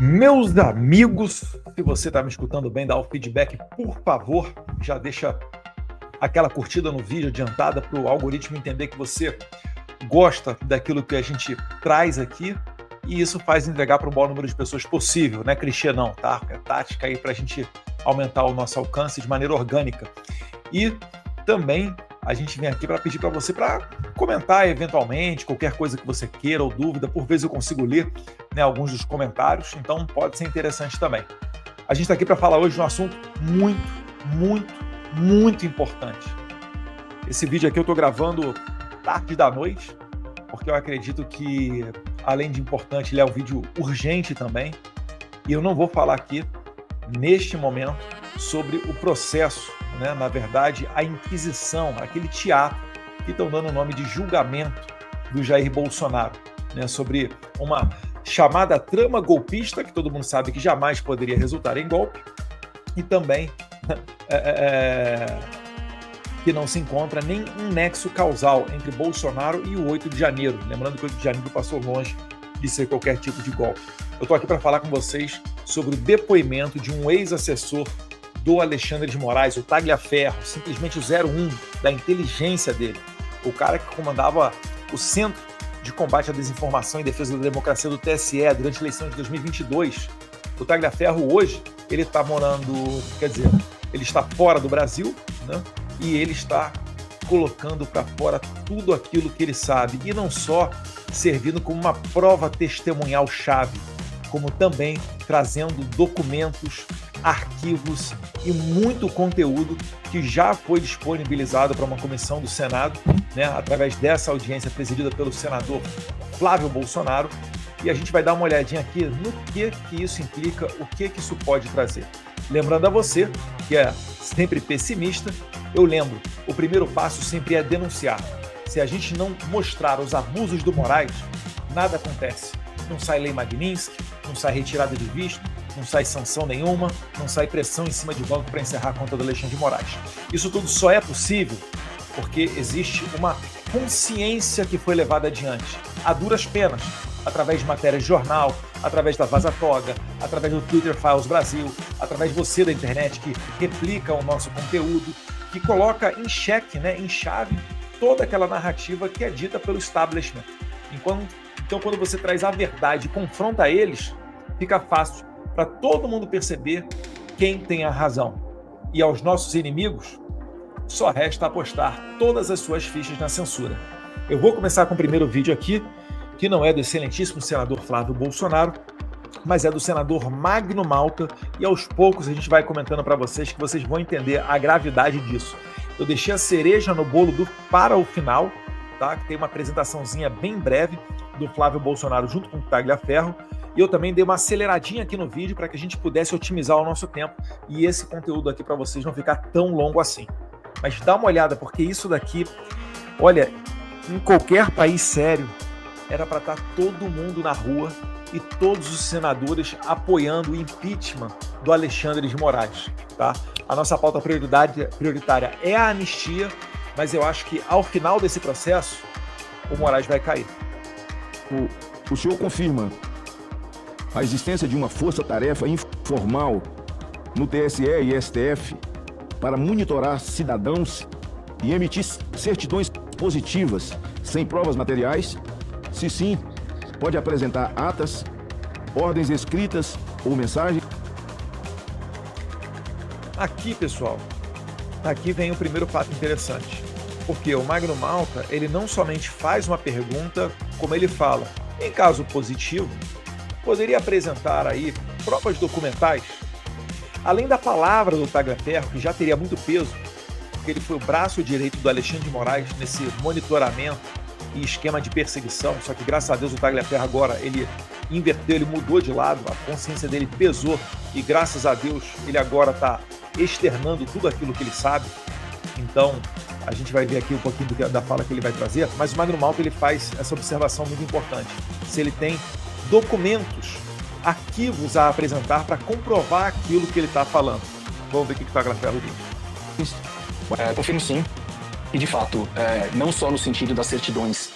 Meus amigos, se você está me escutando bem, dá o feedback, por favor. Já deixa aquela curtida no vídeo adiantada para o algoritmo entender que você gosta daquilo que a gente traz aqui. E isso faz entregar para o maior número de pessoas possível, não é clichê não, tá? É tática aí para a gente aumentar o nosso alcance de maneira orgânica. E também a gente vem aqui para pedir para você para comentar eventualmente qualquer coisa que você queira ou dúvida. Por vezes eu consigo ler, né, alguns dos comentários, então pode ser interessante também. A gente está aqui para falar hoje de um assunto muito importante. Esse vídeo aqui eu estou gravando tarde da noite, porque eu acredito que, além de importante, ele é um vídeo urgente também. E eu não vou falar aqui, neste momento, sobre o processo, né? Na verdade, a Inquisição, aquele teatro que estão dando o nome de julgamento do Jair Bolsonaro, né? Sobre uma chamada trama golpista, que todo mundo sabe que jamais poderia resultar em golpe, e também que não se encontra nem um nexo causal entre Bolsonaro e o 8 de janeiro. Lembrando que o 8 de janeiro passou longe de ser qualquer tipo de golpe. Eu estou aqui para falar com vocês sobre o depoimento de um ex-assessor do Alexandre de Moraes, o Tagliaferro, simplesmente o 01 da inteligência dele, o cara que comandava o Centro de Combate à Desinformação e Defesa da Democracia do TSE durante a eleição de 2022. O Tagliaferro hoje, ele está morando, quer dizer, ele está fora do Brasil, né? E ele está colocando para fora tudo aquilo que ele sabe, e não só servindo como uma prova testemunhal chave, como também trazendo documentos, arquivos e muito conteúdo que já foi disponibilizado para uma comissão do Senado, né, através dessa audiência presidida pelo senador Flávio Bolsonaro, e a gente vai dar uma olhadinha aqui no que isso implica, o que isso pode trazer. Lembrando a você que é sempre pessimista, eu lembro, o primeiro passo sempre é denunciar. Se a gente não mostrar os abusos do Moraes, nada acontece. Não sai lei Magnitsky, não sai retirada de visto, não sai sanção nenhuma, não sai pressão em cima de banco para encerrar a conta do Alexandre de Moraes. Isso tudo só é possível porque existe uma consciência que foi levada adiante, a duras penas, através de matérias de jornal, através da Vaza Toga, através do Twitter Files Brasil, através de você da internet que replica o nosso conteúdo, que coloca em xeque, né, em chave, toda aquela narrativa que é dita pelo establishment. Então, quando você traz a verdade e confronta eles, fica fácil para todo mundo perceber quem tem a razão. E aos nossos inimigos, só resta apostar todas as suas fichas na censura. Eu vou começar com o primeiro vídeo aqui, que não é do excelentíssimo senador Flávio Bolsonaro, mas é do senador Magno Malta, e aos poucos a gente vai comentando para vocês que vocês vão entender a gravidade disso. Eu deixei a cereja no bolo para o final, tá? Que tem uma apresentaçãozinha bem breve do Flávio Bolsonaro junto com o Tagliaferro, e eu também dei uma aceleradinha aqui no vídeo para que a gente pudesse otimizar o nosso tempo e esse conteúdo aqui para vocês não ficar tão longo assim. Mas dá uma olhada, porque isso daqui, olha, em qualquer país sério, era para estar todo mundo na rua e todos os senadores apoiando o impeachment do Alexandre de Moraes, tá? A nossa pauta prioritária é a anistia, mas eu acho que ao final desse processo, o Moraes vai cair. O senhor confirma a existência de uma força-tarefa informal no TSE e STF para monitorar cidadãos e emitir certidões positivas sem provas materiais? Se sim, pode apresentar atas, ordens escritas ou mensagens? Aqui, pessoal, aqui vem o primeiro fato interessante. Porque o Magno Malta, ele não somente faz uma pergunta, como ele fala, em caso positivo, poderia apresentar aí provas documentais, além da palavra do Tagliaferro, que já teria muito peso, porque ele foi o braço direito do Alexandre de Moraes nesse monitoramento e esquema de perseguição, só que graças a Deus o Tagliaferro agora, ele inverteu, ele mudou de lado, a consciência dele pesou e graças a Deus ele agora está externando tudo aquilo que ele sabe. Então, a gente vai ver aqui um pouquinho da fala que ele vai trazer, mas o Magno Malta ele faz essa observação muito importante. Se ele tem documentos, arquivos a apresentar para comprovar aquilo que ele está falando. Vamos ver o que o Tagliaferro diz. Confirmo sim, e de fato, não só no sentido das certidões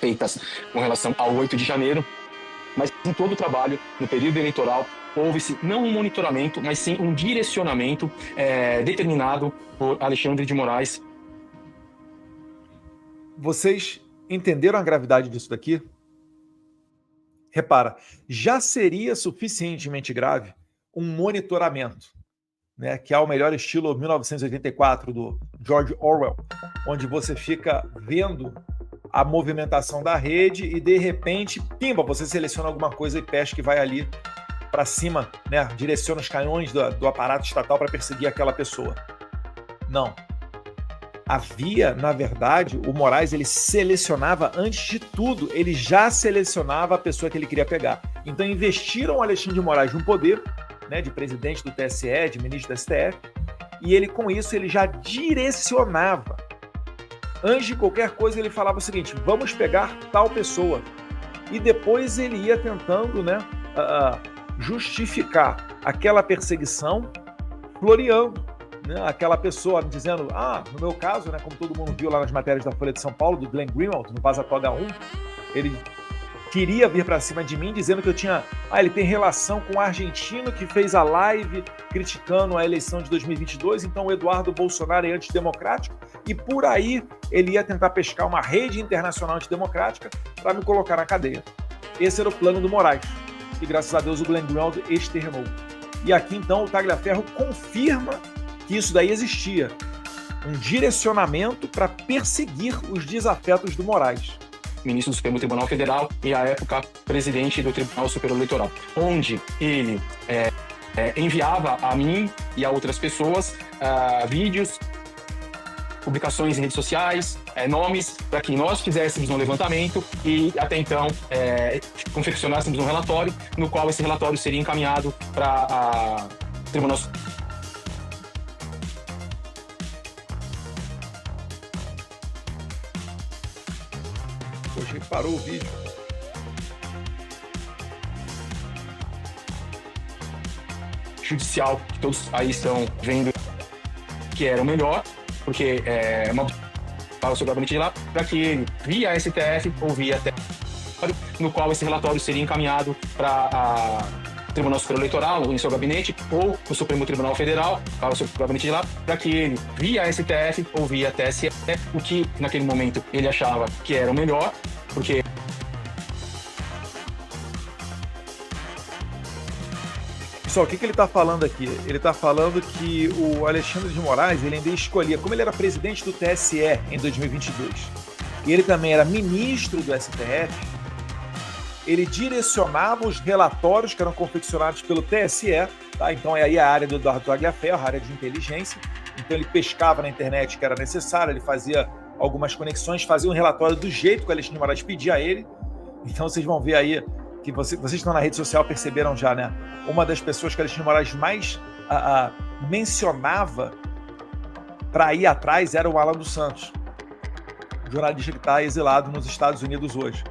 feitas com relação ao 8 de janeiro, Mas em todo o trabalho, no período eleitoral, houve-se não um monitoramento, mas sim um direcionamento determinado por Alexandre de Moraes. Vocês entenderam a gravidade disso daqui? Repara, já seria suficientemente grave um monitoramento, né, que é o melhor estilo 1984 do George Orwell, onde você fica vendo a movimentação da rede e de repente, pimba, você seleciona alguma coisa e pesca e vai ali para cima, né, direciona os canhões do aparato estatal para perseguir aquela pessoa. Não. Havia, na verdade, o Moraes, ele selecionava, antes de tudo, ele já selecionava a pessoa que ele queria pegar. Então investiram o Alexandre de Moraes no poder, né, de presidente do TSE, de ministro do STF, e ele, com isso, ele já direcionava. Antes de qualquer coisa, ele falava o seguinte: vamos pegar tal pessoa. E depois ele ia tentando, né, justificar aquela perseguição, floreando, né, aquela pessoa dizendo, no meu caso, né, como todo mundo viu lá nas matérias da Folha de São Paulo, do Glenn Greenwald, no Vaza Toga 1, ele queria vir para cima de mim dizendo que eu tinha, ele tem relação com o argentino que fez a live criticando a eleição de 2022, então o Eduardo Bolsonaro é antidemocrático, e por aí ele ia tentar pescar uma rede internacional antidemocrática para me colocar na cadeia. Esse era o plano do Moraes, e graças a Deus o Glenn Greenwald externou. E aqui então o Tagliaferro confirma que isso daí existia, um direcionamento para perseguir os desafetos do Moraes. Ministro do Supremo Tribunal Federal e, à época, presidente do Tribunal Superior Eleitoral, onde ele enviava a mim e a outras pessoas vídeos, publicações em redes sociais, nomes, para que nós fizéssemos um levantamento e, até então, confeccionássemos um relatório, no qual esse relatório seria encaminhado para o Tribunal Superior. Poxa, parou o vídeo. Judicial, que todos aí estão vendo que era o melhor, porque para o seu gabinete de lá, para que ele, via STF ou via TSE, no qual esse relatório seria encaminhado para o Tribunal Superior Eleitoral, em seu gabinete, ou o Supremo Tribunal Federal, para o seu gabinete de lá, para que ele, via STF ou via TSE, o que naquele momento ele achava que era o melhor, porque Pessoal, o que ele está falando aqui? Ele está falando que o Alexandre de Moraes, ele ainda escolhia, como ele era presidente do TSE em 2022, e ele também era ministro do STF, ele direcionava os relatórios que eram confeccionados pelo TSE, tá? Então aí a área do Eduardo Tagliaferro, a área de inteligência, então ele pescava na internet que era necessário, ele fazia algumas conexões, fazia um relatório do jeito que o Alexandre de Moraes pedia a ele. Então vocês vão ver aí que vocês estão na rede social, perceberam já, né? Uma das pessoas que o Alexandre de Moraes mais mencionava para ir atrás era o Alan dos Santos, jornalista que está exilado nos Estados Unidos hoje.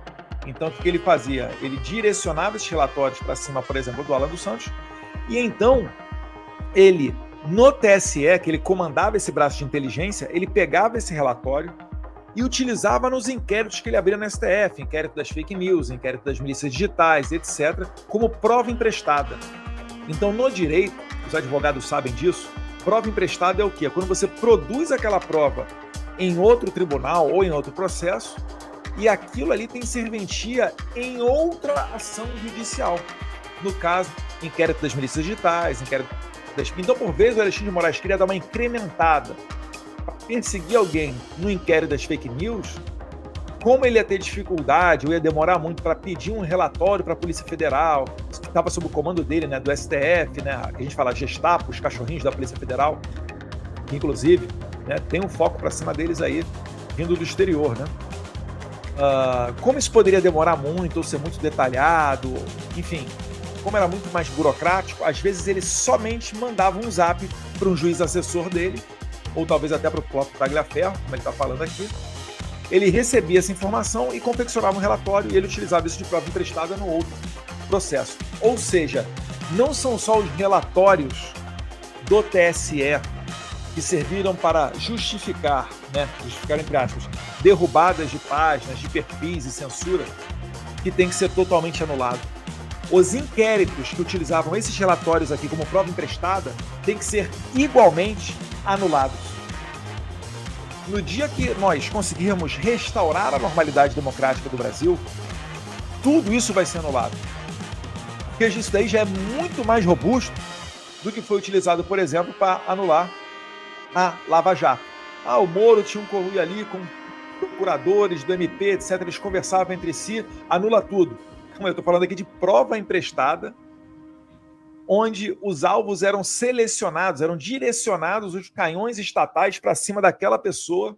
Então o que ele fazia? Ele direcionava esses relatórios para cima, por exemplo, do Alan dos Santos, e então ele, no TSE, que ele comandava esse braço de inteligência, ele pegava esse relatório e utilizava nos inquéritos que ele abria no STF, inquérito das fake news, inquérito das milícias digitais, etc., como prova emprestada. Então, no direito, os advogados sabem disso, prova emprestada é o quê? É quando você produz aquela prova em outro tribunal ou em outro processo e aquilo ali tem serventia em outra ação judicial. No caso, inquérito das milícias digitais, inquérito das... Então, por vezes, o Alexandre de Moraes queria dar uma incrementada para perseguir alguém no inquérito das fake news. Como ele ia ter dificuldade, ou ia demorar muito para pedir um relatório para a Polícia Federal, que estava sob o comando dele, né, do STF, né, que a gente fala Gestapo, os cachorrinhos da Polícia Federal, que inclusive, né, tem um foco para cima deles aí, vindo do exterior, né? Como isso poderia demorar muito, ou ser muito detalhado, enfim, como era muito mais burocrático, às vezes ele somente mandava um zap para um juiz assessor dele, ou talvez até para o próprio Tagliaferro, como ele está falando aqui. Ele recebia essa informação e confeccionava um relatório e ele utilizava isso de prova emprestada no outro processo. Ou seja, não são só os relatórios do TSE que serviram para justificar, né, justificar entre aspas, derrubadas de páginas, de perfis e censura, que tem que ser totalmente anulado. Os inquéritos que utilizavam esses relatórios aqui como prova emprestada têm que ser igualmente anulados. No dia que nós conseguirmos restaurar a normalidade democrática do Brasil, tudo isso vai ser anulado. Porque isso daí já é muito mais robusto do que foi utilizado, por exemplo, para anular a Lava Jato. O Moro tinha um conluio ali com procuradores do MP, etc. Eles conversavam entre si, anula tudo. Eu estou falando aqui de prova emprestada, onde os alvos eram selecionados, eram direcionados os canhões estatais para cima daquela pessoa,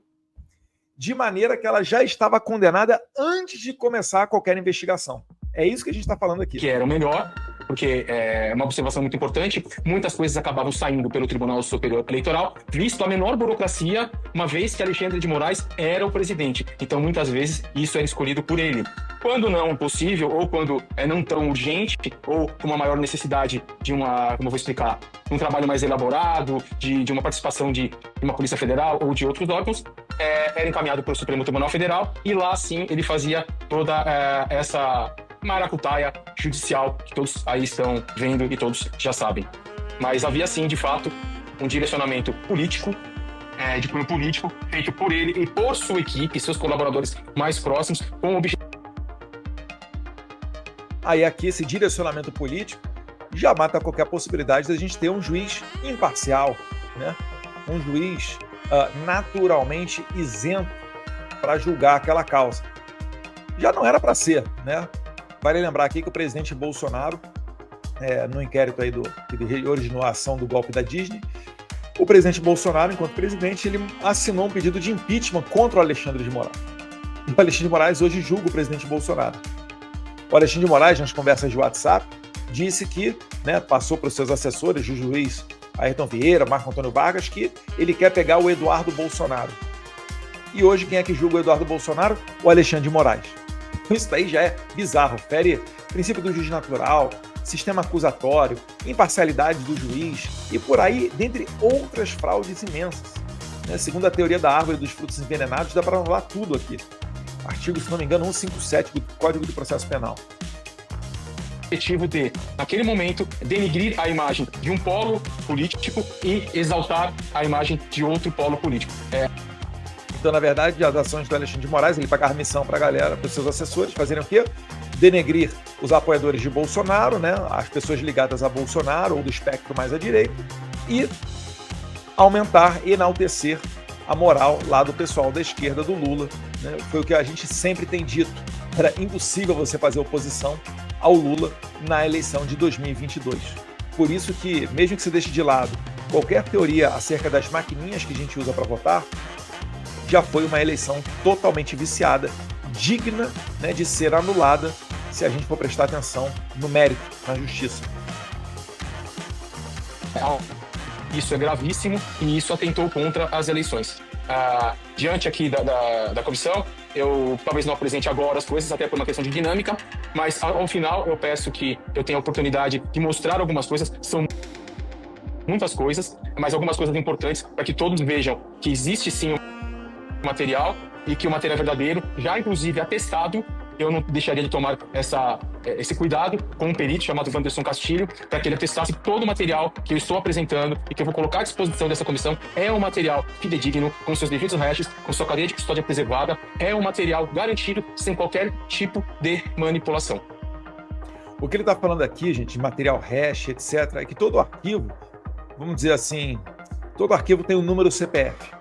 de maneira que ela já estava condenada antes de começar qualquer investigação. É isso que a gente está falando aqui. Que era o melhor, porque é uma observação muito importante, muitas coisas acabavam saindo pelo Tribunal Superior Eleitoral, visto a menor burocracia, uma vez que Alexandre de Moraes era o presidente. Então, muitas vezes, isso era escolhido por ele. Quando não possível, ou quando é não tão urgente, ou com uma maior necessidade de uma, como eu vou explicar, um trabalho mais elaborado, de uma participação de uma Polícia Federal ou de outros órgãos, era encaminhado para o Supremo Tribunal Federal, e lá sim ele fazia toda essa maracutaia judicial que todos aí estão vendo e todos já sabem. Mas havia sim, de fato, um direcionamento político, de cunho político, feito por ele e por sua equipe, seus colaboradores mais próximos, com o objetivo. Aí aqui esse direcionamento político já mata qualquer possibilidade da gente ter um juiz imparcial, né? Um juiz naturalmente isento para julgar aquela causa. Já não era para ser, né? Vale lembrar aqui que o presidente Bolsonaro, no inquérito aí que originou a ação do golpe da Disney, o presidente Bolsonaro, enquanto presidente, ele assinou um pedido de impeachment contra o Alexandre de Moraes. E o Alexandre de Moraes hoje julga o presidente Bolsonaro. O Alexandre de Moraes, nas conversas de WhatsApp, disse que, passou para os seus assessores, o juiz Ayrton Vieira, Marco Antônio Vargas, que ele quer pegar o Eduardo Bolsonaro. E hoje quem é que julga o Eduardo Bolsonaro? O Alexandre de Moraes. Isso daí já é bizarro, fere princípio do juiz natural, sistema acusatório, imparcialidade do juiz e por aí, dentre outras fraudes imensas. Segundo a teoria da árvore dos frutos envenenados, dá para anular tudo aqui. Artigo, se não me engano, 157 do Código do Processo Penal. Objetivo de, naquele momento, denigrir a imagem de um polo político e exaltar a imagem de outro polo político. Então, na verdade, as ações do Alexandre de Moraes, ele pagava missão para a galera, para os seus assessores, fazerem o quê? Denegrir os apoiadores de Bolsonaro, as pessoas ligadas a Bolsonaro ou do espectro mais à direita, e aumentar, enaltecer a moral lá do pessoal da esquerda do Lula. Foi o que a gente sempre tem dito. Era impossível você fazer oposição ao Lula na eleição de 2022. Por isso que, mesmo que você deixe de lado qualquer teoria acerca das maquininhas que a gente usa para votar, já foi uma eleição totalmente viciada, digna de ser anulada se a gente for prestar atenção no mérito, na justiça. Isso é gravíssimo e isso atentou contra as eleições. Diante aqui da comissão, eu talvez não apresente agora as coisas, até por uma questão de dinâmica, mas ao final eu peço que eu tenha a oportunidade de mostrar algumas coisas. São muitas coisas, mas algumas coisas importantes para que todos vejam que existe sim material e que o material é verdadeiro, já inclusive atestado. Eu não deixaria de tomar esse cuidado com um perito chamado Wanderson Castilho, para que ele atestasse todo o material que eu estou apresentando e que eu vou colocar à disposição dessa comissão. É um material fidedigno, com seus devidos hashes, com sua cadeia de custódia preservada. É um material garantido, sem qualquer tipo de manipulação. O que ele está falando aqui, gente, de material hash, etc., é que todo arquivo, vamos dizer assim, todo arquivo tem um número CPF.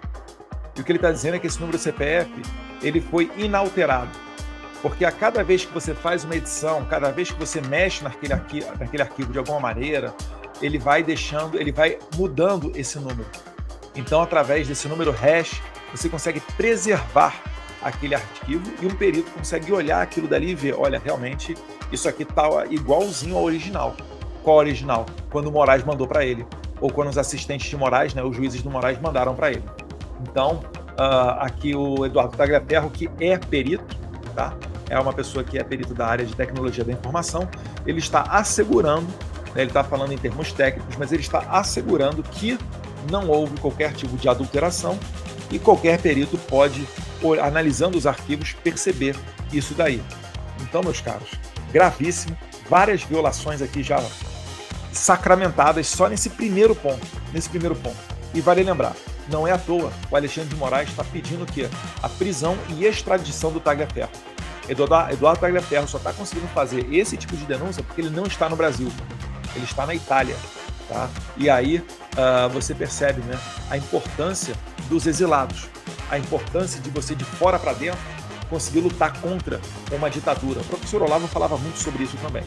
E o que ele está dizendo é que esse número CPF, ele foi inalterado. Porque a cada vez que você faz uma edição, cada vez que você mexe naquele arquivo de alguma maneira, ele vai mudando esse número. Então, através desse número hash, você consegue preservar aquele arquivo e um perito consegue olhar aquilo dali e ver, olha, realmente, isso aqui está igualzinho ao original. Qual original? Quando o Moraes mandou para ele. Ou quando os assistentes de Moraes, os juízes do Moraes, mandaram para ele. Então, aqui o Eduardo Tagliaferro, que é perito, tá? É uma pessoa que é perito da área de tecnologia da informação, ele está assegurando, ele está falando em termos técnicos, mas ele está assegurando que não houve qualquer tipo de adulteração e qualquer perito pode, analisando os arquivos, perceber isso daí. Então, meus caros, gravíssimo, várias violações aqui já sacramentadas só nesse primeiro ponto. E vale lembrar, não é à toa, o Alexandre de Moraes está pedindo o quê? A prisão e extradição do Tagliaferro. Eduardo Tagliaferro só está conseguindo fazer esse tipo de denúncia porque ele não está no Brasil, ele está na Itália. Tá? E aí você percebe, né, a importância dos exilados, a importância de você de fora para dentro conseguir lutar contra uma ditadura. O professor Olavo falava muito sobre isso também.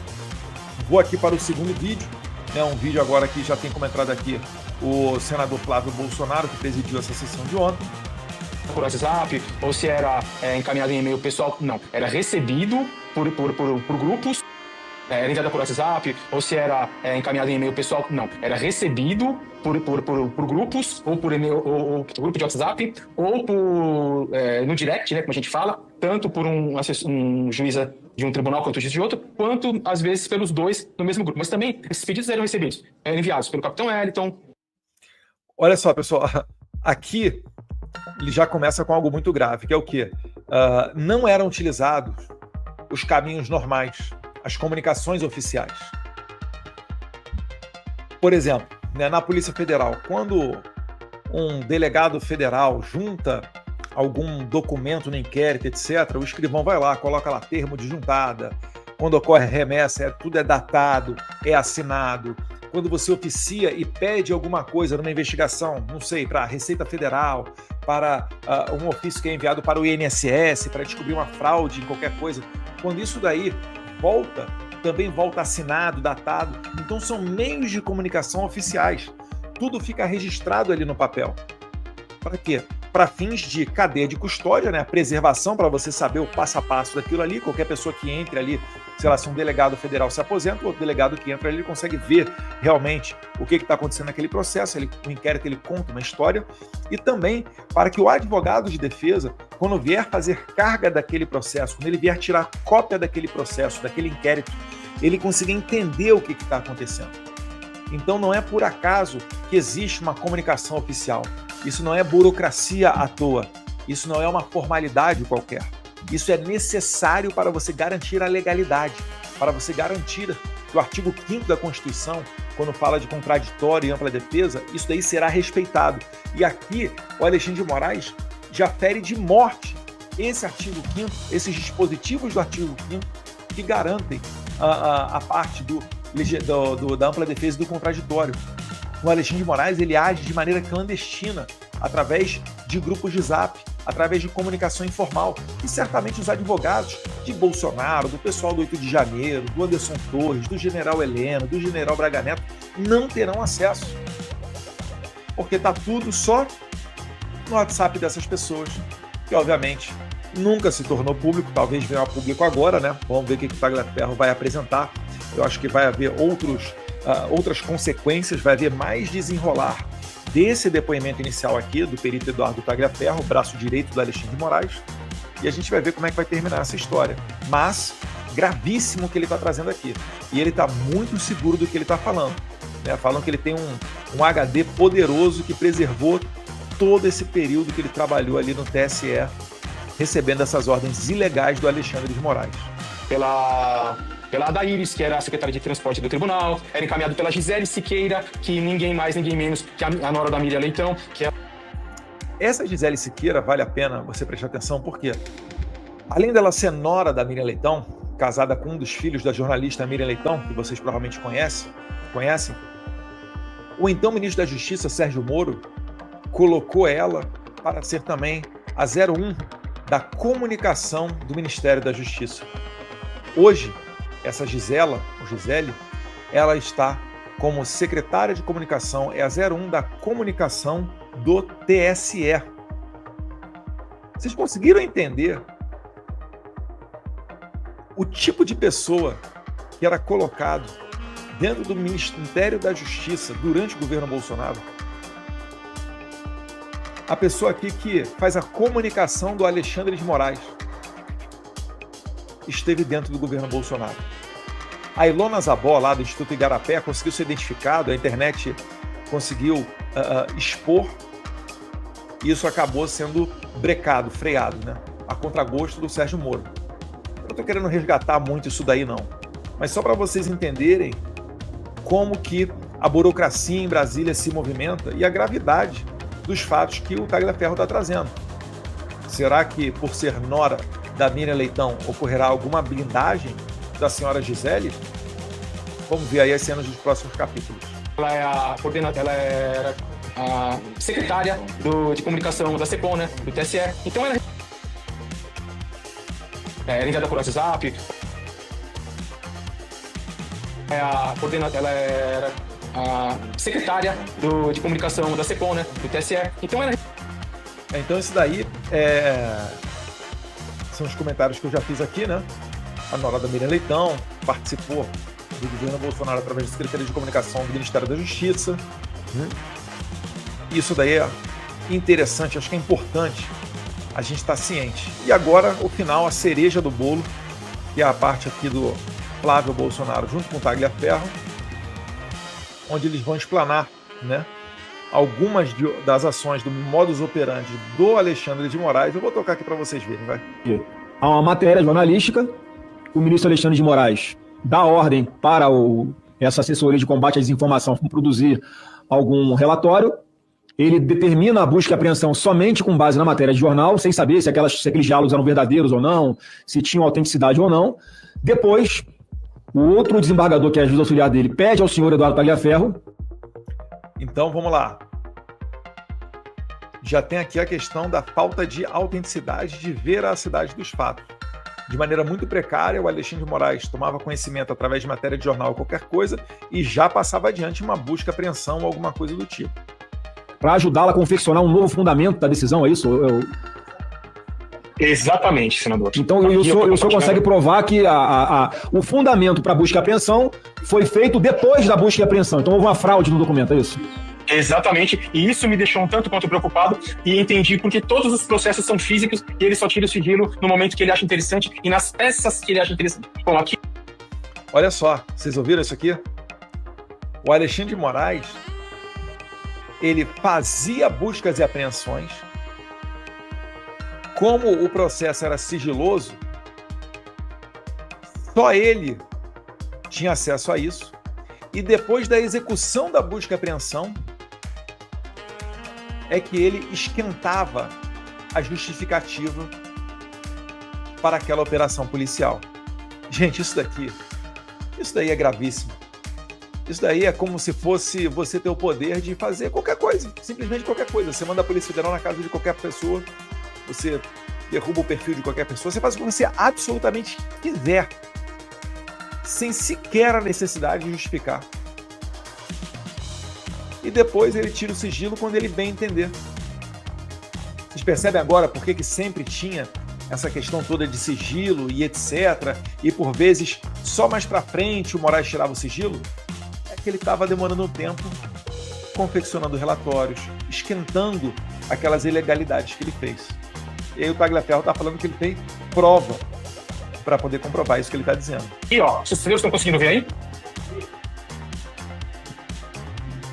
Vou aqui para o segundo vídeo, né, um vídeo agora que já tem comentado aqui o senador Flávio Bolsonaro, que presidiu essa sessão de ontem. Por WhatsApp, ou se era encaminhado em e-mail pessoal, não, era recebido por grupos, era enviado por WhatsApp, ou se era encaminhado em e-mail pessoal, não, era recebido por grupos, ou por e-mail, ou grupo de WhatsApp, ou no direct, né, como a gente fala, tanto por um juiz de um tribunal quanto um juiz de outro, quanto às vezes pelos dois no mesmo grupo. Mas também esses pedidos eram recebidos, enviados pelo capitão Wellington. Olha só, pessoal, aqui ele já começa com algo muito grave, que é o quê? Não eram utilizados os caminhos normais, as comunicações oficiais. Por exemplo, né, na Polícia Federal, quando um delegado federal junta algum documento no inquérito, etc., o escrivão vai lá, coloca lá termo de juntada, quando ocorre remessa, tudo é datado, é assinado. Quando você oficia e pede alguma coisa numa investigação, não sei, para a Receita Federal, para um ofício que é enviado para o INSS, para descobrir uma fraude em qualquer coisa, quando isso daí também volta assinado, datado. Então são meios de comunicação oficiais. Tudo fica registrado ali no papel. Para quê? Para fins de cadeia de custódia, né? A preservação, para você saber o passo a passo daquilo ali. Qualquer pessoa que entre ali, sei lá, se um delegado federal se aposenta, o outro delegado que entra ali, ele consegue ver realmente o que está acontecendo naquele processo. O inquérito, ele conta uma história. E também para que o advogado de defesa, quando vier fazer carga daquele processo, quando ele vier tirar cópia daquele processo, daquele inquérito, ele consiga entender o que está acontecendo. Então não é por acaso que existe uma comunicação oficial. Isso não é burocracia à toa. Isso não é uma formalidade qualquer. Isso é necessário para você garantir a legalidade, para você garantir que o artigo 5º da Constituição, quando fala de contraditório e ampla defesa, isso daí será respeitado. E aqui o Alexandre de Moraes já fere de morte esse artigo 5º, esses dispositivos do artigo 5º que garantem a parte da ampla defesa e do contraditório. O Alexandre de Moraes, ele age de maneira clandestina, através de grupos de zap, através de comunicação informal. E certamente os advogados de Bolsonaro, do pessoal do 8 de janeiro, do Anderson Torres, do general Heleno, do general Braga Neto, não terão acesso. Porque está tudo só no WhatsApp dessas pessoas, que obviamente nunca se tornou público, talvez venha a público agora, né? Vamos ver o que o Tagliaferro vai apresentar. Eu acho que vai haver outras consequências, vai haver mais desenrolar desse depoimento inicial aqui do perito Eduardo Tagliaferro, braço direito do Alexandre de Moraes, e a gente vai ver como é que vai terminar essa história. Mas gravíssimo o que ele está trazendo aqui. E ele está muito seguro do que ele está falando. Né? Falam que ele tem um HD poderoso que preservou todo esse período que ele trabalhou ali no TSE, recebendo essas ordens ilegais do Alexandre de Moraes. Pela Adaíris, que era a secretária de transporte do tribunal, era encaminhado pela Gisele Siqueira, que ninguém mais, ninguém menos que a nora da Miriam Leitão, que é... Essa Gisele Siqueira vale a pena você prestar atenção, porque além dela ser nora da Miriam Leitão, casada com um dos filhos da jornalista Miriam Leitão, que vocês provavelmente conhecem, o então ministro da Justiça, Sérgio Moro, colocou ela para ser também a 01 da comunicação do Ministério da Justiça. Hoje, essa Gisele, ela está como secretária de comunicação, é a 01 da comunicação do TSE. Vocês conseguiram entender o tipo de pessoa que era colocado dentro do Ministério da Justiça durante o governo Bolsonaro? A pessoa aqui que faz a comunicação do Alexandre de Moraes esteve dentro do governo Bolsonaro. A Ilona Zabó, lá do Instituto Igarapé, conseguiu ser identificado, a internet conseguiu expor, e isso acabou sendo brecado, freado, né? A contragosto do Sérgio Moro. Eu não estou querendo resgatar muito isso daí, não. mas só para vocês entenderem como que a burocracia em Brasília se movimenta e a gravidade dos fatos que o Tagliaferro está trazendo. Será que, por ser nora da Miriam Leitão, ocorrerá alguma blindagem da senhora Gisele? Vamos ver aí as cenas dos próximos capítulos. Ela é a coordenadora, ela era a secretária de comunicação da CEPOM, né, do TSE. Então ela era enviada por WhatsApp. Ela era a secretária de comunicação da CEPOM, né, do TSE. Então ela... Então isso daí são os comentários que eu já fiz aqui, né? A nora da Miriam Leitão participou do governo Bolsonaro através da Secretaria de Comunicação do Ministério da Justiça. Isso daí é interessante, acho que é importante a gente estar ciente. E agora, o final, a cereja do bolo, que é a parte aqui do Flávio Bolsonaro junto com o Tagliaferro, onde eles vão explanar, né, algumas das ações do modus operandi do Alexandre de Moraes. Eu vou tocar aqui para vocês verem, vai. Há uma matéria jornalística, o ministro Alexandre de Moraes dá ordem para essa assessoria de combate à desinformação produzir algum relatório. Ele determina a busca e apreensão somente com base na matéria de jornal, sem saber se aqueles diálogos eram verdadeiros ou não, se tinham autenticidade ou não. Depois, o outro desembargador, que é a juiz auxiliar dele, pede ao senhor Eduardo Tagliaferro. Então, vamos lá. Já tem aqui a questão da falta de autenticidade, de veracidade dos fatos. De maneira muito precária, o Alexandre de Moraes tomava conhecimento através de matéria de jornal ou qualquer coisa e já passava adiante uma busca, apreensão ou alguma coisa do tipo. Para ajudá-la a confeccionar um novo fundamento da decisão, é isso? Exatamente, senador. Então, o senhor consegue provar que o fundamento para busca e apreensão foi feito depois da busca e apreensão. Então, houve uma fraude no documento, é isso? Exatamente, e isso me deixou um tanto quanto preocupado e entendi porque todos os processos são físicos e ele só tira o sigilo no momento que ele acha interessante e nas peças que ele acha interessante. Bom, aqui... Olha só, vocês ouviram isso aqui? O Alexandre de Moraes, ele fazia buscas e apreensões. Como o processo era sigiloso, só ele tinha acesso a isso. E depois da execução da busca e apreensão, é que ele esquentava a justificativa para aquela operação policial. Gente, isso daí é gravíssimo. Isso daí é como se fosse você ter o poder de fazer qualquer coisa, simplesmente qualquer coisa. Você manda a Polícia Federal na casa de qualquer pessoa, você derruba o perfil de qualquer pessoa, você faz o que você absolutamente quiser, sem sequer a necessidade de justificar. E depois ele tira o sigilo quando ele bem entender. Vocês percebem agora por que sempre tinha essa questão toda de sigilo e etc. E por vezes, só mais pra frente o Moraes tirava o sigilo? É que ele estava demorando um tempo confeccionando relatórios, esquentando aquelas ilegalidades que ele fez. E aí o Tagliaferro está falando que ele tem prova para poder comprovar isso que ele está dizendo. E ó, vocês estão conseguindo ver aí?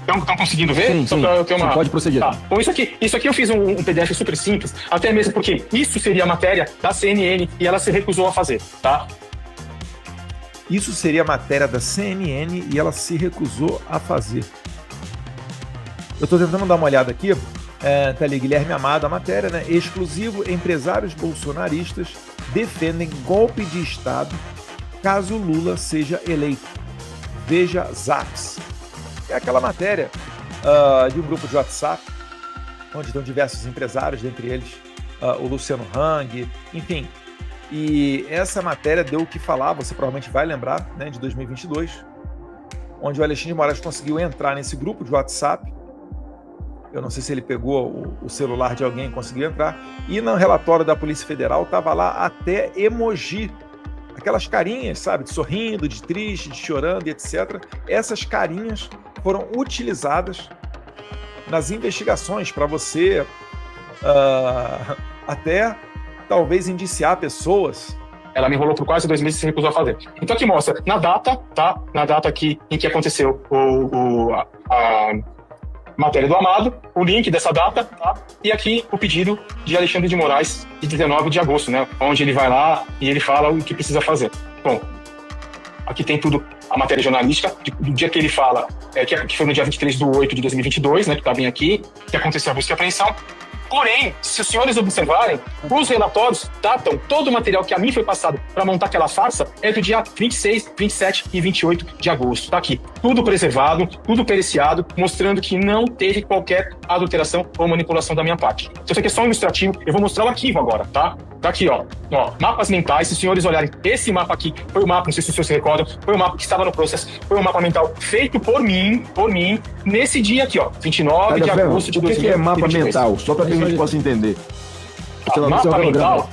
Estão conseguindo ver? Sim, Só pra eu ter uma... pode proceder. Tá. Bom, isso aqui eu fiz um PDF super simples, até mesmo porque isso seria a matéria da CNN e ela se recusou a fazer, tá? Isso seria a matéria da CNN e ela se recusou a fazer. Eu estou tentando dar uma olhada aqui, tá ali, Guilherme Amado, a matéria, né? Exclusivo, empresários bolsonaristas defendem golpe de Estado caso Lula seja eleito. Veja Zaps. É aquela matéria de um grupo de WhatsApp, onde estão diversos empresários, dentre eles o Luciano Hang, enfim. E essa matéria deu o que falar, você provavelmente vai lembrar, né, de 2022, onde o Alexandre de Moraes conseguiu entrar nesse grupo de WhatsApp. Eu não sei se ele pegou o celular de alguém e conseguiu entrar. E no relatório da Polícia Federal estava lá até emoji. Aquelas carinhas, sabe? De sorrindo, de triste, de chorando e etc. Essas carinhas foram utilizadas nas investigações para você até talvez indiciar pessoas. Ela me enrolou por quase 2 meses e se recusou a fazer. Então aqui mostra, na data, tá? Na data aqui em que aconteceu a matéria do Amado, o link dessa data, tá? E aqui o pedido de Alexandre de Moraes, de 19 de agosto, né? Onde ele vai lá e ele fala o que precisa fazer. Bom, Aqui tem tudo, a matéria jornalística, do dia que ele fala, que foi no dia 23/8/2022, né, que está bem aqui, que aconteceu a busca e apreensão. Porém, se os senhores observarem, os relatórios datam todo o material que a mim foi passado para montar aquela farsa é do dia 26, 27 e 28 de agosto. Tá aqui. Tudo preservado, tudo periciado, mostrando que não teve qualquer adulteração ou manipulação da minha parte. Então, isso aqui é só um ilustrativo. Eu vou mostrar o arquivo agora, tá? Tá aqui, ó. Mapas mentais. Se os senhores olharem, esse mapa aqui foi o mapa, não sei se os senhores se recordam, foi o mapa que estava no processo, foi um mapa mental feito por mim, nesse dia aqui, ó, 29 de agosto de 2022. O que é mapa mental? Só para que a gente possa entender. Mapa mental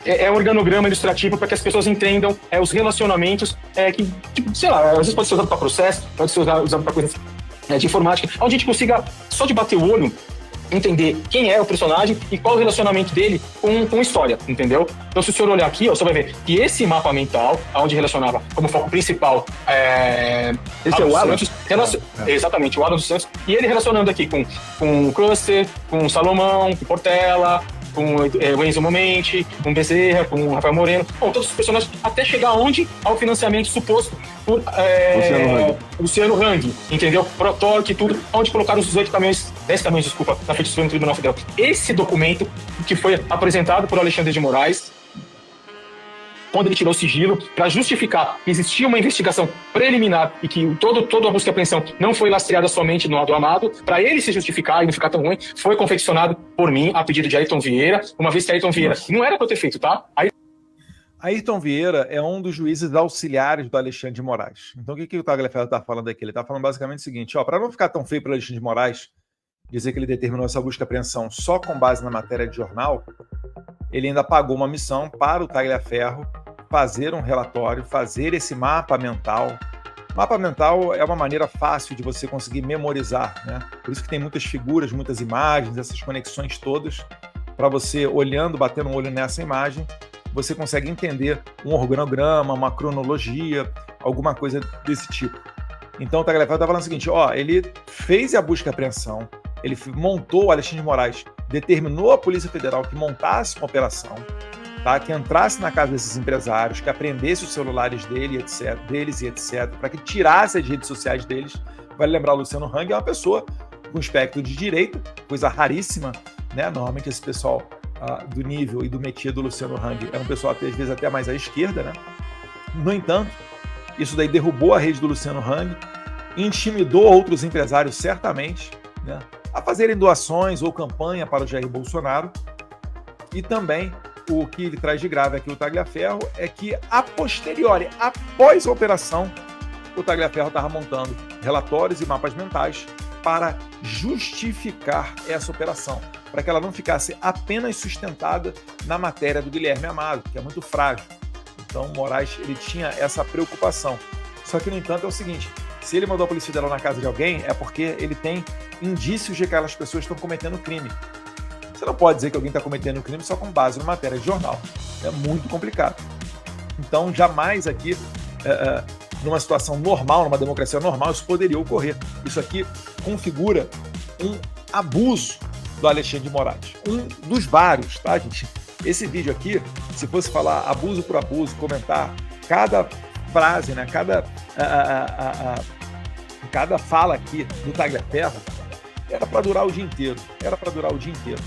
é um organograma ilustrativo para que as pessoas entendam os relacionamentos que, tipo, sei lá, às vezes pode ser usado para processo, pode ser usado para coisas de informática, onde a gente consiga, só de bater o olho, entender quem é o personagem e qual o relacionamento dele com a história, entendeu? Então, se o senhor olhar aqui, ó, você vai ver que esse mapa mental, onde relacionava como foco principal esse é o Alan? Exatamente, o Alan dos Santos, e ele relacionando aqui com o Custer, com o Salomão, com o Portela, com o Enzo Momenti, com o Bezerra, com o Rafael Moreno, com todos os personagens, até chegar onde? Ao financiamento suposto por Luciano Hang, entendeu? Protorque e tudo, onde colocaram os 10 caminhões, desculpa, na frente do Tribunal Federal. Esse documento que foi apresentado por Alexandre de Moraes, quando ele tirou o sigilo, para justificar que existia uma investigação preliminar e que toda a busca e apreensão não foi lastreada somente no do Amado, para ele se justificar e não ficar tão ruim, foi confeccionado por mim, a pedido de Ayrton Vieira, uma vez que Ayrton Vieira não era para eu ter feito, tá? Ayrton Vieira é um dos juízes auxiliares do Alexandre de Moraes. Então, o que o Tagliaferro está falando aqui? Ele está falando basicamente o seguinte, para não ficar tão feio para o Alexandre de Moraes dizer que ele determinou essa busca e apreensão só com base na matéria de jornal, ele ainda pagou uma missão para o Tagliaferro fazer um relatório, fazer esse mapa mental. Mapa mental é uma maneira fácil de você conseguir memorizar, né? Por isso que tem muitas figuras, muitas imagens, essas conexões todas, para você, olhando, batendo um olho nessa imagem, você consegue entender um organograma, uma cronologia, alguma coisa desse tipo. Então o Tagliaferro está falando o seguinte, ele fez a busca e apreensão, ele montou, o Alexandre de Moraes determinou à Polícia Federal que montasse uma operação, tá? Que entrasse na casa desses empresários, que apreendesse os celulares deles e etc., para que tirasse as redes sociais deles. Vale lembrar, o Luciano Hang é uma pessoa com espectro de direita, coisa raríssima, né? Normalmente esse pessoal do nível e do métier do Luciano Hang é um pessoal, às vezes, até mais à esquerda, né? No entanto, isso daí derrubou a rede do Luciano Hang, intimidou outros empresários, certamente, né, a fazerem doações ou campanha para o Jair Bolsonaro. E também, o que ele traz de grave aqui, o Tagliaferro, é que, a posteriori, após a operação, o Tagliaferro estava montando relatórios e mapas mentais para justificar essa operação, para que ela não ficasse apenas sustentada na matéria do Guilherme Amado, que é muito frágil. Então, Moraes, ele tinha essa preocupação. Só que, no entanto, é o seguinte, se ele mandou a Polícia Federal na casa de alguém, é porque ele tem indícios de que aquelas pessoas estão cometendo crime. Você não pode dizer que alguém está cometendo crime só com base numa matéria de jornal. É muito complicado. Então, jamais aqui, numa situação normal, numa democracia normal, isso poderia ocorrer. Isso aqui configura um abuso do Alexandre de Moraes. Um dos vários, tá, gente? Esse vídeo aqui, se fosse falar abuso por abuso, comentar cada frase, né, cada fala aqui do Tagliaferro, era para durar o dia inteiro.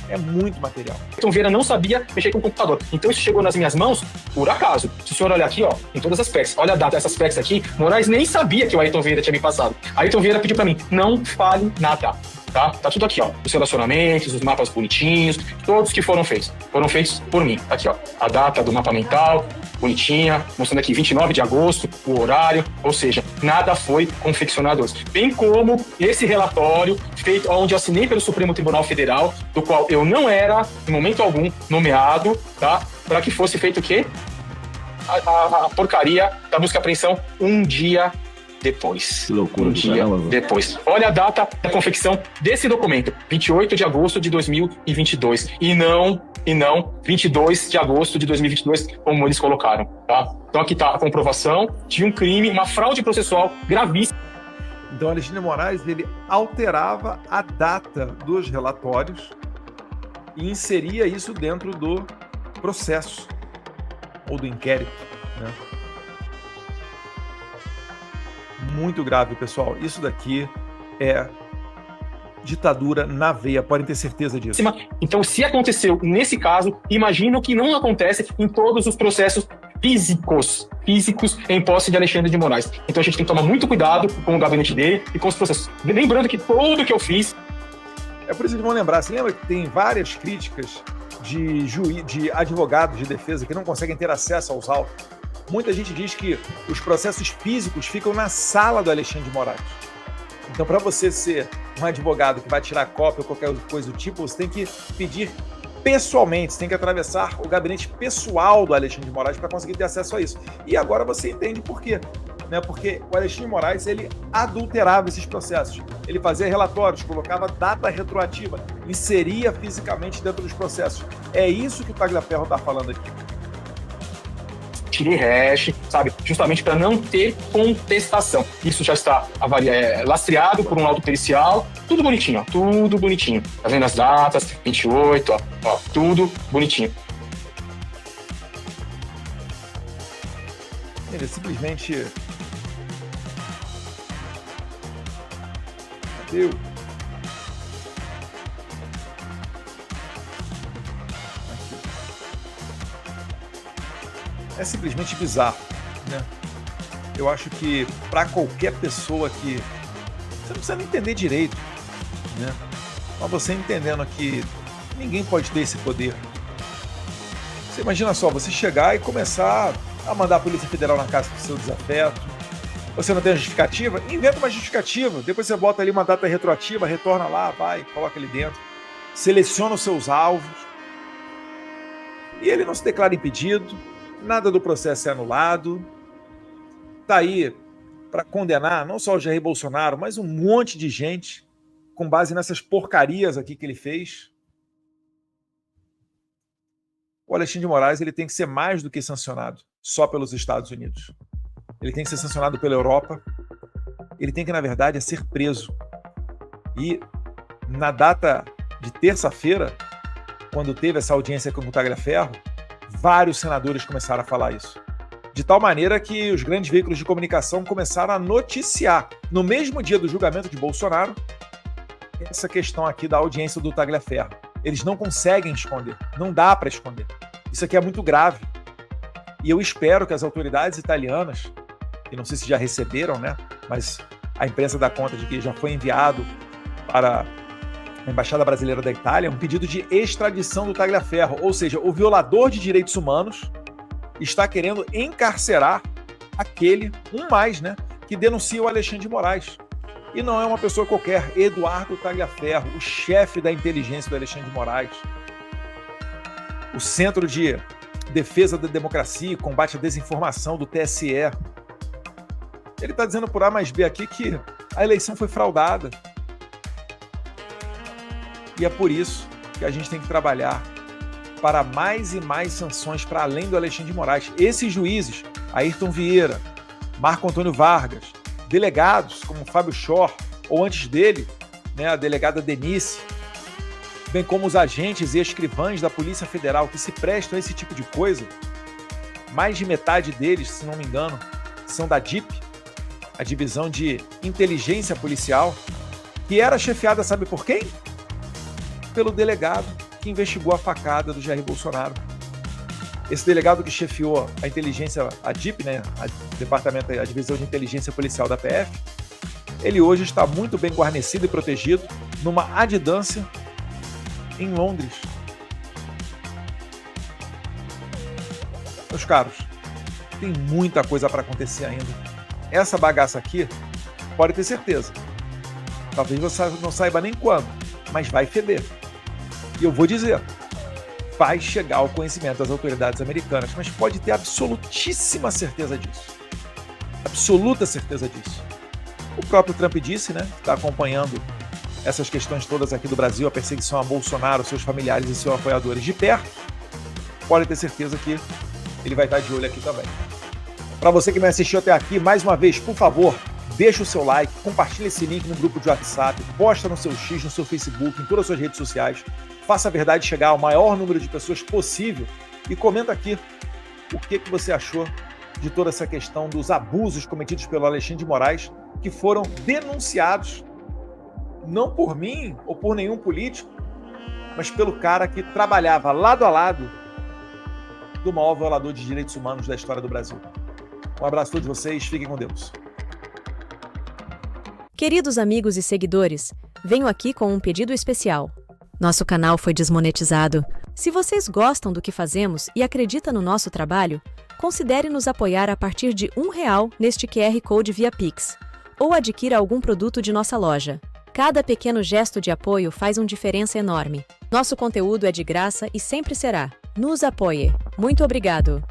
É muito material. Ayrton Vieira não sabia mexer com o computador. Então isso chegou nas minhas mãos por acaso. Se o senhor olhar aqui, em todas as peças, olha a data dessas peças aqui, Moraes nem sabia que o Ayrton Vieira tinha me passado. Ayrton Vieira pediu para mim, não fale nada. Tá tudo aqui, os relacionamentos, os mapas bonitinhos, todos que foram feitos por mim. Aqui, a data do mapa mental, bonitinha, mostrando aqui 29 de agosto, o horário, ou seja, nada foi confeccionado hoje. Bem como esse relatório feito onde eu assinei pelo Supremo Tribunal Federal, do qual eu não era, em momento algum, nomeado, tá? Para que fosse feito o quê? A porcaria da busca e apreensão um dia depois. Que loucura. Um dia depois. Olha a data da confecção desse documento, 28 de agosto de 2022. E não 22 de agosto de 2022, como eles colocaram, tá? Então aqui está a comprovação de um crime, uma fraude processual gravíssima. Então, Alexandre de Moraes, ele alterava a data dos relatórios e inseria isso dentro do processo ou do inquérito, né? muito grave, pessoal. Isso daqui é ditadura na veia, podem ter certeza disso. Então, se aconteceu nesse caso, imagino que não acontece em todos os processos físicos em posse de Alexandre de Moraes. Então a gente tem que tomar muito cuidado com o gabinete dele e com os processos. Lembrando que tudo que eu fiz... É por isso que vão lembrar. Você lembra que tem várias críticas de advogados de defesa que não conseguem ter acesso aos autos? Muita gente diz que os processos físicos ficam na sala do Alexandre de Moraes. Então, para você ser um advogado que vai tirar cópia ou qualquer coisa do tipo, você tem que pedir pessoalmente, você tem que atravessar o gabinete pessoal do Alexandre de Moraes para conseguir ter acesso a isso. E agora você entende por quê. Né? Porque o Alexandre de Moraes, ele adulterava esses processos. Ele fazia relatórios, colocava data retroativa, inseria fisicamente dentro dos processos. É isso que o Tagliaferro está falando aqui. Tirei hash, sabe? Justamente para não ter contestação. Isso já está lastreado por um laudo pericial, tudo bonitinho, ó, tudo bonitinho. Tá vendo as datas? 28, ó, tudo bonitinho. Ele simplesmente... Cadê? É simplesmente bizarro, né? Eu acho que para qualquer pessoa que... Você não precisa nem entender direito, né? Mas você entendendo que ninguém pode ter esse poder. Você imagina só, você chegar e começar a mandar a Polícia Federal na casa do seu desafeto. Você não tem a justificativa? Inventa uma justificativa. Depois você bota ali uma data retroativa, retorna lá, vai, coloca ali dentro. Seleciona os seus alvos. E ele não se declara impedido. Nada do processo é anulado. Está aí para condenar não só o Jair Bolsonaro, mas um monte de gente com base nessas porcarias aqui que ele fez. O Alexandre de Moraes ele tem que ser mais do que sancionado só pelos Estados Unidos. Ele tem que ser sancionado pela Europa. Ele tem que, na verdade, ser preso. E na data de terça-feira, quando teve essa audiência com o Tagliaferro, vários senadores começaram a falar isso. De tal maneira que os grandes veículos de comunicação começaram a noticiar, no mesmo dia do julgamento de Bolsonaro, essa questão aqui da audiência do Tagliaferro. Eles não conseguem esconder, não dá para esconder. Isso aqui é muito grave. E eu espero que as autoridades italianas, que não sei se já receberam, né, mas a imprensa dá conta de que já foi enviado para a Embaixada Brasileira da Itália um pedido de extradição do Tagliaferro, ou seja, o violador de direitos humanos está querendo encarcerar aquele, né, que denuncia o Alexandre de Moraes. E não é uma pessoa qualquer, Eduardo Tagliaferro, o chefe da inteligência do Alexandre de Moraes. O Centro de Defesa da Democracia e Combate à Desinformação do TSE. Ele está dizendo por A mais B aqui que a eleição foi fraudada. E é por isso que a gente tem que trabalhar para mais e mais sanções para além do Alexandre de Moraes. Esses juízes, Ayrton Vieira, Marco Antônio Vargas, delegados como Fábio Schor, ou antes dele, né, a delegada Denise, bem como os agentes e escrivães da Polícia Federal que se prestam a esse tipo de coisa, mais de metade deles, se não me engano, são da DIP, a Divisão de Inteligência Policial, que era chefiada, sabe por quem? Pelo delegado que investigou a facada do Jair Bolsonaro. Esse delegado que chefiou a inteligência, a DIP, né, a Divisão de Inteligência Policial da PF, ele hoje está muito bem guarnecido e protegido numa adidância em Londres. Meus caros, tem muita coisa para acontecer ainda. Essa bagaça aqui, pode ter certeza, talvez você não saiba nem quando, mas vai feder. E eu vou dizer, vai chegar ao conhecimento das autoridades americanas, mas pode ter absolutíssima certeza disso. Absoluta certeza disso. O próprio Trump disse, né, que está acompanhando essas questões todas aqui do Brasil, a perseguição a Bolsonaro, seus familiares e seus apoiadores de perto, pode ter certeza que ele vai estar de olho aqui também. Para você que me assistiu até aqui, mais uma vez, por favor, deixa o seu like, compartilha esse link no grupo de WhatsApp, posta no seu X, no seu Facebook, em todas as suas redes sociais, faça a verdade chegar ao maior número de pessoas possível e comenta aqui o que você achou de toda essa questão dos abusos cometidos pelo Alexandre de Moraes que foram denunciados, não por mim ou por nenhum político, mas pelo cara que trabalhava lado a lado do maior violador de direitos humanos da história do Brasil. Um abraço a todos vocês, fiquem com Deus. Queridos amigos e seguidores, venho aqui com um pedido especial. Nosso canal foi desmonetizado. Se vocês gostam do que fazemos e acreditam no nosso trabalho, considere nos apoiar a partir de R$1 neste QR Code via Pix, ou adquira algum produto de nossa loja. Cada pequeno gesto de apoio faz uma diferença enorme. Nosso conteúdo é de graça e sempre será. Nos apoie. Muito obrigado.